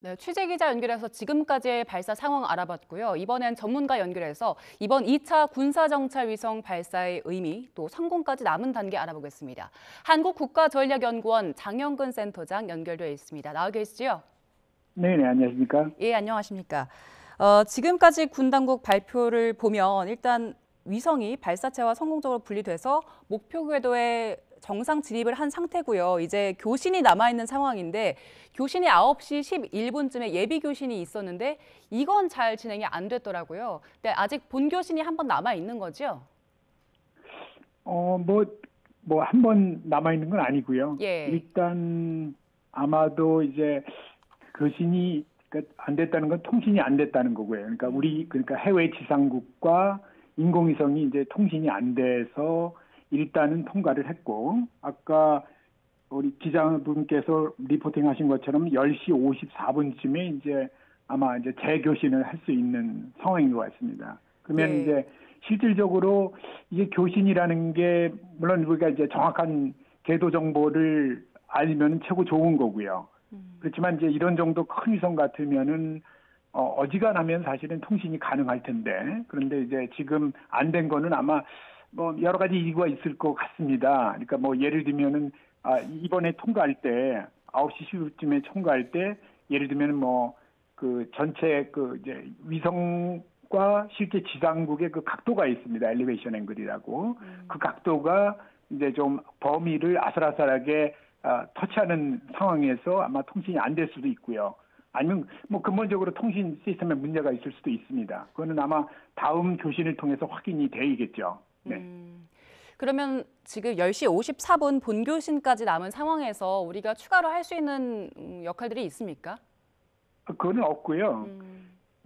네, 취재 기자 연결해서 지금까지의 발사 상황 알아봤고요. 이번엔 전문가 연결해서 이번 2차 군사정찰 위성 발사의 의미, 또 성공까지 남은 단계 알아보겠습니다. 한국국가전략연구원 장영근 센터장 연결되어 있습니다. 나와 계시죠? 네네, 안녕하십니까? 예, 안녕하십니까? 지금까지 군 당국 발표를 보면 일단 위성이 발사체와 성공적으로 분리돼서 목표 궤도에 정상 진입을 한 상태고요. 이제 교신이 남아있는 상황인데 교신이 9시 11분쯤에 예비 교신이 있었는데 이건 잘 진행이 안 됐더라고요. 근데 아직 본 교신이 한 번 남아있는 거죠? 한 번 남아있는 건 아니고요. 예. 일단 아마도 이제 교신이 그러니까 안 됐다는 건 통신이 안 됐다는 거고요. 그러니까 해외 지상국과 인공위성이 이제 통신이 안 돼서 일단은 통과를 했고, 아까 우리 기자분께서 리포팅하신 것처럼 10시 54분쯤에 이제 아마 이제 재교신을 할 수 있는 상황인 것 같습니다. 그러면 예. 이제 실질적으로 이게 교신이라는 게 물론 우리가 이제 정확한 궤도 정보를 알면 최고 좋은 거고요. 그렇지만 이제 이런 정도 큰 위성 같으면은 어지간하면 사실은 통신이 가능할 텐데, 그런데 이제 지금 안 된 거는 아마 뭐 여러 가지 이유가 있을 것 같습니다. 그러니까 뭐 예를 들면은 이번에 통과할 때 9시 10분쯤에 통과할 때 예를 들면 뭐 그 전체 그 이제 위성과 실제 지상국의 그 각도가 있습니다. 엘리베이션 앵글이라고. 그 각도가 이제 좀 범위를 아슬아슬하게 터치하는 상황에서 아마 통신이 안 될 수도 있고요. 아니면 뭐 근본적으로 통신 시스템에 문제가 있을 수도 있습니다. 그거는 아마 다음 교신을 통해서 확인이 되겠죠. 네. 그러면 지금 10시 54분 본교신까지 남은 상황에서 우리가 추가로 할 수 있는 역할들이 있습니까? 그거는 없고요.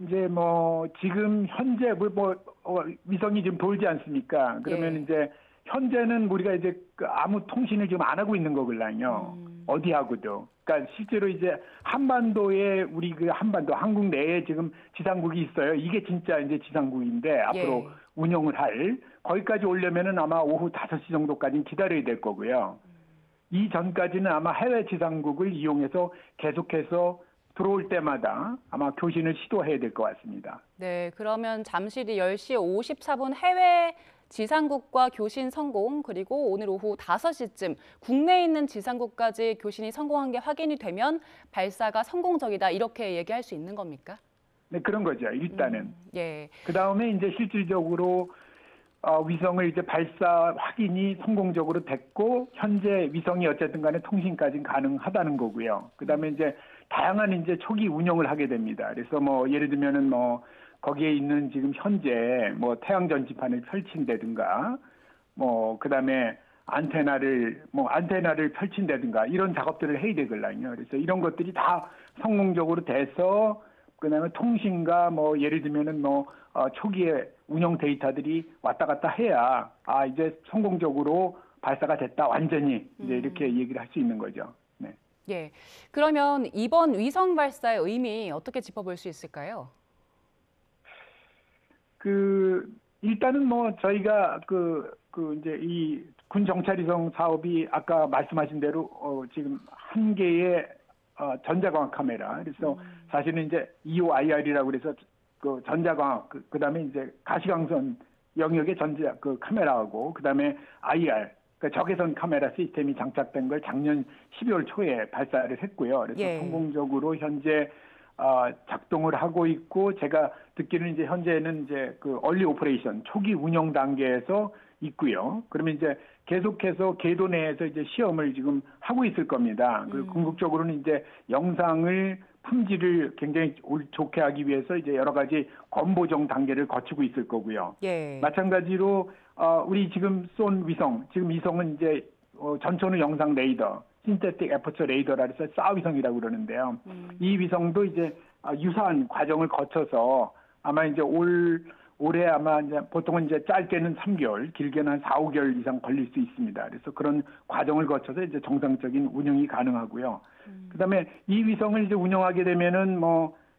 이제 뭐 지금 현재 위성이 지금 돌지 않습니까? 그러면 예. 이제 현재는 우리가 이제 그 아무 통신을 지금 안 하고 있는 거거든요. 어디하고도. 그러니까 실제로 이제 한반도에 우리 그 한반도 한국 내에 지금 지상국이 있어요. 이게 진짜 이제 지상국인데 앞으로 예. 운영을 할 거기까지 오려면은 아마 오후 5시 정도까지는 기다려야 될 거고요. 이 전까지는 아마 해외 지상국을 이용해서 계속해서 들어올 때마다 아마 교신을 시도해야 될 것 같습니다. 네, 그러면 잠시 뒤 10시 54분 해외 지상국과 교신 성공, 그리고 오늘 오후 5시쯤 국내에 있는 지상국까지 교신이 성공한 게 확인이 되면 발사가 성공적이다, 이렇게 얘기할 수 있는 겁니까? 네, 그런 거죠. 일단은. 예. 그 다음에 이제 실질적으로 위성을 이제 발사 확인이 성공적으로 됐고 현재 위성이 어쨌든 간에 통신까지는 가능하다는 거고요. 그다음에 이제 다양한 이제 초기 운영을 하게 됩니다. 그래서 뭐 예를 들면은 뭐 거기에 있는 지금 현재 뭐 태양 전지판을 펼친다든가 뭐 그다음에 안테나를 펼친다든가 이런 작업들을 해야 되거든요. 그래서 이런 것들이 다 성공적으로 돼서 그다음에 통신과 뭐 예를 들면은 뭐 초기에 운영 데이터들이 왔다 갔다 해야 이제 성공적으로 발사가 됐다 완전히 이제 이렇게 얘기를 할 수 있는 거죠. 네. 예. 그러면 이번 위성 발사의 의미 어떻게 짚어볼 수 있을까요? 일단은 뭐 저희가 이제 이 군 정찰위성 사업이 아까 말씀하신 대로 지금 한 개의 전자광학 카메라. 그래서 사실은 이제 EOIR이라고 그래서 그 전자광학 그다음에 이제 가시광선 영역의 카메라하고 그다음에 IR 그러니까 적외선 카메라 시스템이 장착된 걸 작년 12월 초에 발사를 했고요. 그래서 예. 성공적으로 현재 작동을 하고 있고 제가 듣기로는 이제 현재는 이제 그 얼리 오퍼레이션 초기 운영 단계에서 있고요. 그러면 이제 계속해서 궤도 내에서 이제 시험을 지금 하고 있을 겁니다. 그리고 궁극적으로는 이제 영상을 품질을 굉장히 좋게 하기 위해서 이제 여러 가지 검보정 단계를 거치고 있을 거고요. 예. 마찬가지로 우리 지금 쏜 위성, 지금 위성은 이제 전천후 영상 레이더, 신테틱 에퍼처 레이더라 해서 싸위성이라고 그러는데요. 이 위성도 이제 유사한 과정을 거쳐서 아마 이제 올해 아마 이제 보통은 이제 짧게는 3개월, 길게는 한 4, 5개월 이상 걸릴 수 있습니다. 그래서 그런 과정을 거쳐서 이제 정상적인 운영이 가능하고요. 그다음에 이 위성을 이제 운영하게 되면은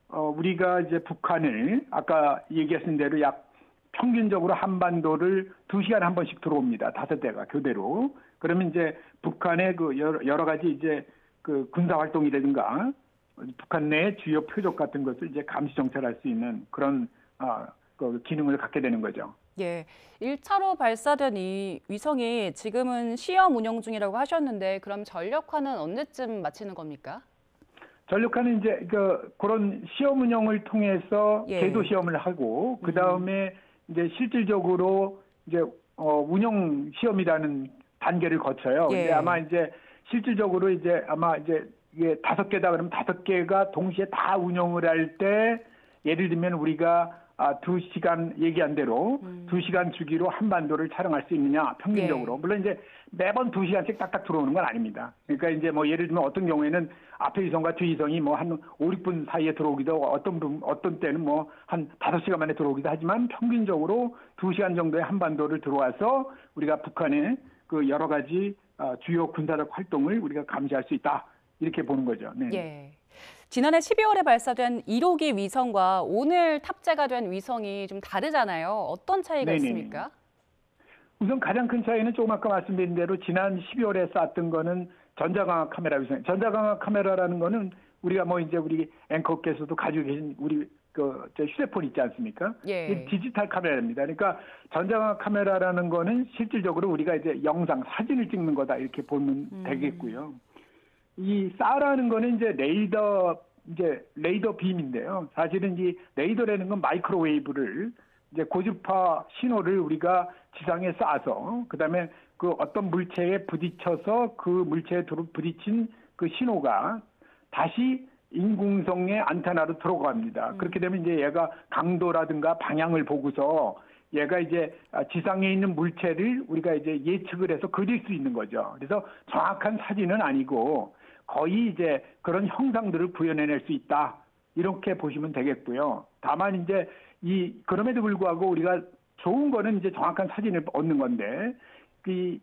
우리가 이제 북한을 아까 얘기하신 대로 약 평균적으로 한반도를 2시간에 한 번씩 들어옵니다. 5대가 교대로. 그러면 이제 북한의 그 여러 가지 이제 그 군사 활동이라든가 북한 내 주요 표적 같은 것을 이제 감시 정찰할 수 있는 그런 그 기능을 갖게 되는 거죠. 예, 1차로 발사된 이 위성이 지금은 시험 운영 중이라고 하셨는데 그럼 전력화는 언제쯤 마치는 겁니까? 전력하는 이제 그런 시험 운영을 통해서 예. 궤도 시험을 하고 그 다음에 이제 실질적으로 이제 운영 시험이라는 단계를 거쳐요. 예. 근데 아마 이제 실질적으로 이제 아마 이제 이게 5개다 그러면 5개가 동시에 다 운영을 할 때 예를 들면 우리가 2시간 얘기한 대로 2시간 주기로 한반도를 촬영할 수 있느냐 평균적으로. 예. 물론 이제 매번 2시간씩 딱딱 들어오는 건 아닙니다. 그러니까 이제 뭐 예를 들면 어떤 경우에는 앞에 위성과 뒤 위성이 뭐 한 5, 6분 사이에 들어오기도 어떤 때는 뭐 한 5시간 만에 들어오기도 하지만 평균적으로 2시간 정도의 한반도를 들어와서 우리가 북한의 그 여러 가지 주요 군사적 활동을 우리가 감시할 수 있다. 이렇게 보는 거죠. 네. 예. 지난해 12월에 발사된 1호기 위성과 오늘 탑재가 된 위성이 좀 다르잖아요. 어떤 차이가 네네네. 있습니까? 우선 가장 큰 차이는 조금 아까 말씀드린 대로 지난 12월에 쐈던 거는 전자광학 카메라 위성. 전자광학 카메라라는 거는 우리가 뭐 이제 우리 앵커께서도 가지고 계신 우리 저 휴대폰 있지 않습니까? 예. 이게 디지털 카메라입니다. 그러니까 전자광학 카메라라는 거는 실질적으로 우리가 이제 영상, 사진을 찍는 거다 이렇게 보면 되겠고요. 이 쌀라는 거는 이제 레이더 빔인데요. 사실은 이 레이더라는 건 마이크로웨이브를 이제 고주파 신호를 우리가 지상에 쏴서 그다음에 그 어떤 물체에 부딪혀서 그 물체에 부딪힌 그 신호가 다시 인공성의 안테나로 들어갑니다. 그렇게 되면 이제 얘가 강도라든가 방향을 보고서 얘가 이제 지상에 있는 물체를 우리가 이제 예측을 해서 그릴 수 있는 거죠. 그래서 정확한 사진은 아니고 거의 이제 그런 형상들을 구현해낼 수 있다. 이렇게 보시면 되겠고요. 다만 이제 그럼에도 불구하고 우리가 좋은 거는 이제 정확한 사진을 얻는 건데, 이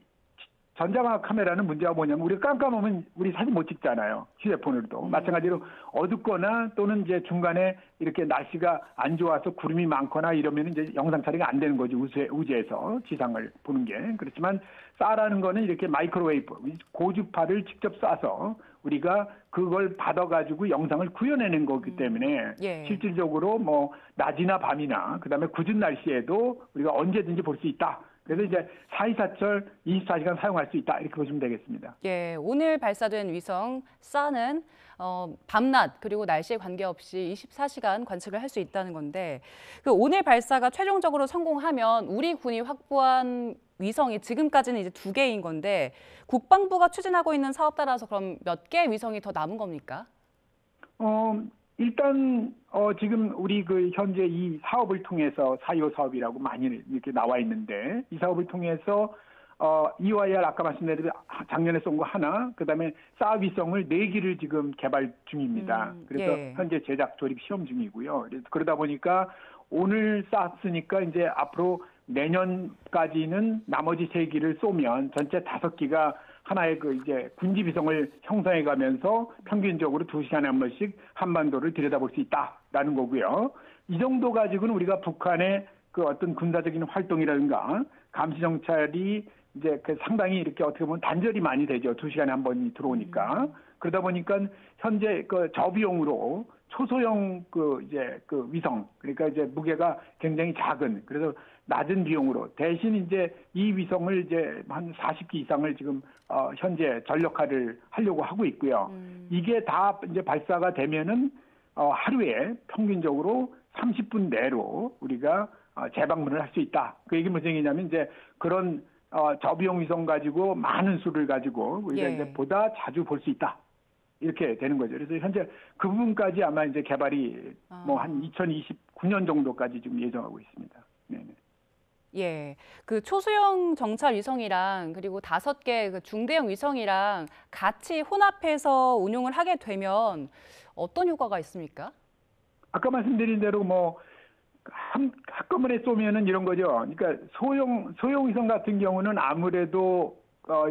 전자광학 카메라는 문제가 뭐냐면 우리가 깜깜하면 우리 사진 못 찍잖아요. 휴대폰으로도. 마찬가지로 어둡거나 또는 이제 중간에 이렇게 날씨가 안 좋아서 구름이 많거나 이러면 이제 영상 촬영이 안 되는 거죠. 우주에서 지상을 보는 게. 그렇지만 쌀라는 거는 이렇게 마이크로웨이브, 고주파를 직접 쏴서 우리가 그걸 받아가지고 영상을 구현해낸 거기 때문에 예. 실질적으로 뭐 낮이나 밤이나 그다음에 궂은 날씨에도 우리가 언제든지 볼 수 있다. 그래서 이제 4.24철 24시간 사용할 수 있다. 이렇게 보시면 되겠습니다. 예, 오늘 발사된 위성 싸는 밤낮 그리고 날씨에 관계없이 24시간 관측을 할 수 있다는 건데 그 오늘 발사가 최종적으로 성공하면 우리 군이 확보한 위성이 지금까지는 이제 2개인 건데 국방부가 추진하고 있는 사업 따라서 그럼 몇 개의 위성이 더 남은 겁니까? 일단 지금 우리 그 현재 이 사업을 통해서 4.25 사업이라고 많이 이렇게 나와 있는데 이 사업을 통해서 EOIR 아까 말씀드린 작년에 쏜 거 하나, 그다음에 사 위성을 4기를 지금 개발 중입니다. 그래서 예. 현재 제작 조립 시험 중이고요. 그러다 보니까 오늘 쐈으니까 이제 앞으로 내년까지는 나머지 3기를 쏘면 전체 5기가 하나의 그 이제 군지 위성을 형성해 가면서 평균적으로 2시간에 한 번씩 한반도를 들여다볼 수 있다라는 거고요. 이 정도 가지고는 우리가 북한의 그 어떤 군사적인 활동이라든가 감시 정찰이 이제 그 상당히 이렇게 어떻게 보면 단절이 많이 되죠. 2시간에 한 번이 들어오니까. 그러다 보니까 현재 그 저비용으로 초소형 그 위성, 그러니까 이제 무게가 굉장히 작은, 그래서 낮은 비용으로 대신 이제 이 위성을 이제 한 40기 이상을 지금 현재 전력화를 하려고 하고 있고요. 이게 다 이제 발사가 되면은 하루에 평균적으로 30분 내로 우리가 재방문을 할 수 있다. 그 얘기 무슨 얘기냐면 이제 그런 저비용 위성 가지고 많은 수를 가지고 우리가 예. 이제 보다 자주 볼 수 있다. 이렇게 되는 거죠. 그래서 현재 그 부분까지 아마 이제 개발이 뭐 한 2029년 정도까지 지금 예정하고 있습니다. 네네. 예, 그 초소형 정찰 위성이랑 그리고 5개 그 중대형 위성이랑 같이 혼합해서 운용을 하게 되면 어떤 효과가 있습니까? 아까 말씀드린 대로 뭐 한꺼번에 쏘면은 이런 거죠. 그러니까 소형 위성 같은 경우는 아무래도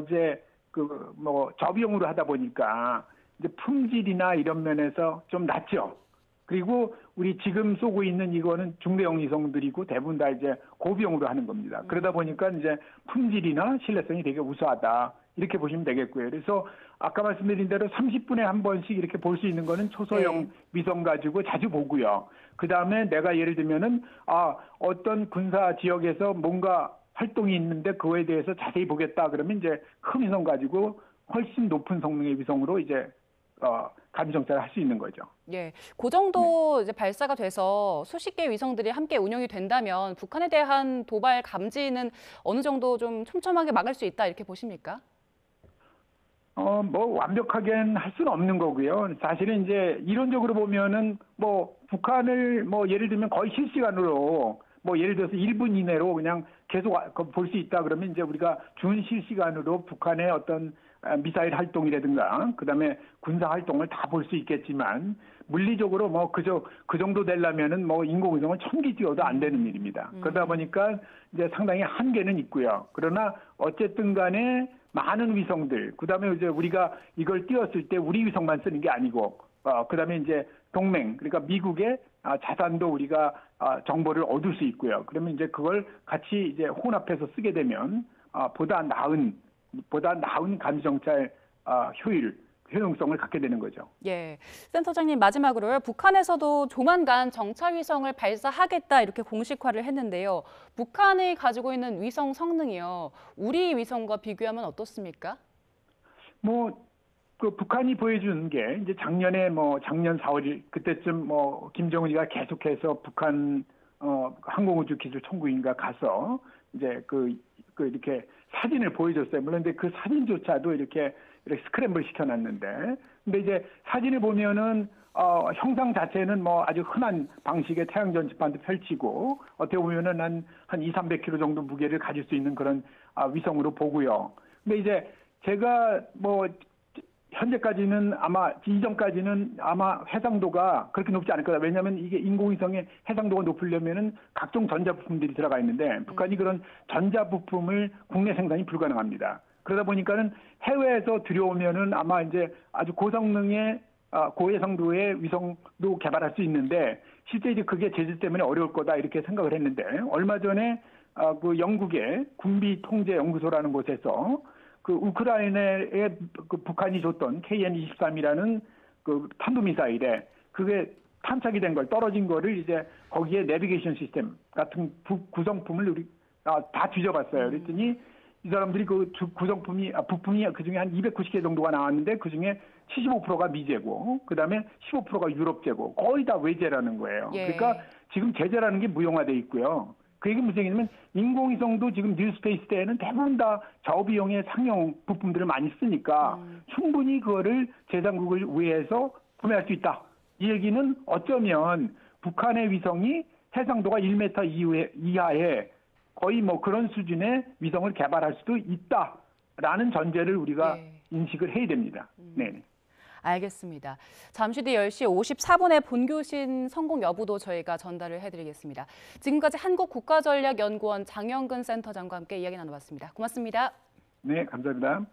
이제 그 뭐 저비용으로 하다 보니까 이제 품질이나 이런 면에서 좀 낮죠. 그리고 우리 지금 쏘고 있는 이거는 중대형 위성들이고 대부분 다 이제 고비용으로 하는 겁니다. 그러다 보니까 이제 품질이나 신뢰성이 되게 우수하다. 이렇게 보시면 되겠고요. 그래서 아까 말씀드린 대로 30분에 한 번씩 이렇게 볼 수 있는 거는 초소형 네. 위성 가지고 자주 보고요. 그 다음에 내가 예를 들면은 어떤 군사 지역에서 뭔가 활동이 있는데 그거에 대해서 자세히 보겠다 그러면 이제 큰 위성 가지고 훨씬 높은 성능의 위성으로 이제 감시 정찰을 할 수 있는 거죠. 예, 그 정도 이제 발사가 돼서 수십 개의 위성들이 함께 운영이 된다면 북한에 대한 도발 감지는 어느 정도 좀 촘촘하게 막을 수 있다 이렇게 보십니까? 뭐 완벽하게는 할 수는 없는 거고요. 사실은 이제 이론적으로 보면은 뭐 북한을 뭐 예를 들면 거의 실시간으로 뭐 예를 들어서 1분 이내로 그냥 계속 볼 수 있다 그러면 이제 우리가 준 실시간으로 북한의 어떤 미사일 활동이라든가 그다음에 군사 활동을 다 볼 수 있겠지만 물리적으로 뭐 그 정도 되려면은 뭐 인공위성을 1000기 띄워도 안 되는 일입니다. 그러다 보니까 이제 상당히 한계는 있고요. 그러나 어쨌든 간에 많은 위성들, 그다음에 이제 우리가 이걸 띄웠을 때 우리 위성만 쓰는 게 아니고, 그다음에 이제 동맹, 그러니까 미국의 자산도 우리가 정보를 얻을 수 있고요. 그러면 이제 그걸 같이 이제 혼합해서 쓰게 되면 보다 나은 감시 정찰 효용성을 갖게 되는 거죠. 예, 센터장님 마지막으로요. 북한에서도 조만간 정찰 위성을 발사하겠다 이렇게 공식화를 했는데요. 북한이 가지고 있는 위성 성능이요. 우리 위성과 비교하면 어떻습니까? 그 북한이 보여주는 게 이제 작년 4월 그때쯤 김정은이가 계속해서 북한 항공우주기술총국인가 가서 이제 이렇게 사진을 보여줬어요. 물론 근데 그 사진조차도 이렇게 스크램블 시켜놨는데, 근데 이제 사진을 보면은 형상 자체는 뭐 아주 흔한 방식의 태양 전지판도 펼치고 어떻게 보면은 한 200-300kg 정도 무게를 가질 수 있는 그런 위성으로 보고요. 근데 이제 제가 현재까지는 이전까지는 해상도가 그렇게 높지 않을 거다. 왜냐하면 이게 인공위성의 해상도가 높으려면은 각종 전자부품들이 들어가 있는데 북한이 그런 전자부품을 국내 생산이 불가능합니다. 그러다 보니까는 해외에서 들여오면은 아마 이제 아주 고성능의 고해상도의 위성도 개발할 수 있는데 실제 이제 그게 제재 때문에 어려울 거다 이렇게 생각을 했는데 얼마 전에 그 영국의 군비 통제 연구소라는 곳에서 그 우크라이나에 그 북한이 줬던 KN-23이라는 그 탄도미사일에 그게 탄착이 된 걸 떨어진 거를 이제 거기에 내비게이션 시스템 같은 구성품을 우리 다 뒤져봤어요. 그랬더니 이 사람들이 그 부품이 그중에 한 290개 정도가 나왔는데 그중에 75%가 미제고 그다음에 15%가 유럽제고 거의 다 외제라는 거예요. 예. 그러니까 지금 제재라는 게 무용화돼 있고요. 그 얘기 무슨 얘기냐면 인공위성도 지금 뉴스페이스 때에는 대부분 다 저비용의 상용 부품들을 많이 쓰니까 충분히 그거를 제장국을 위해서 구매할 수 있다. 이 얘기는 어쩌면 북한의 위성이 해상도가 1m 이하의 거의 그런 수준의 위성을 개발할 수도 있다라는 전제를 우리가 인식을 해야 됩니다. 네. 알겠습니다. 잠시 뒤 10시 54분에 본교신 성공 여부도 저희가 전달을 해드리겠습니다. 지금까지 한국국가전략연구원 장영근 센터장과 함께 이야기 나눠봤습니다. 고맙습니다. 네, 감사합니다.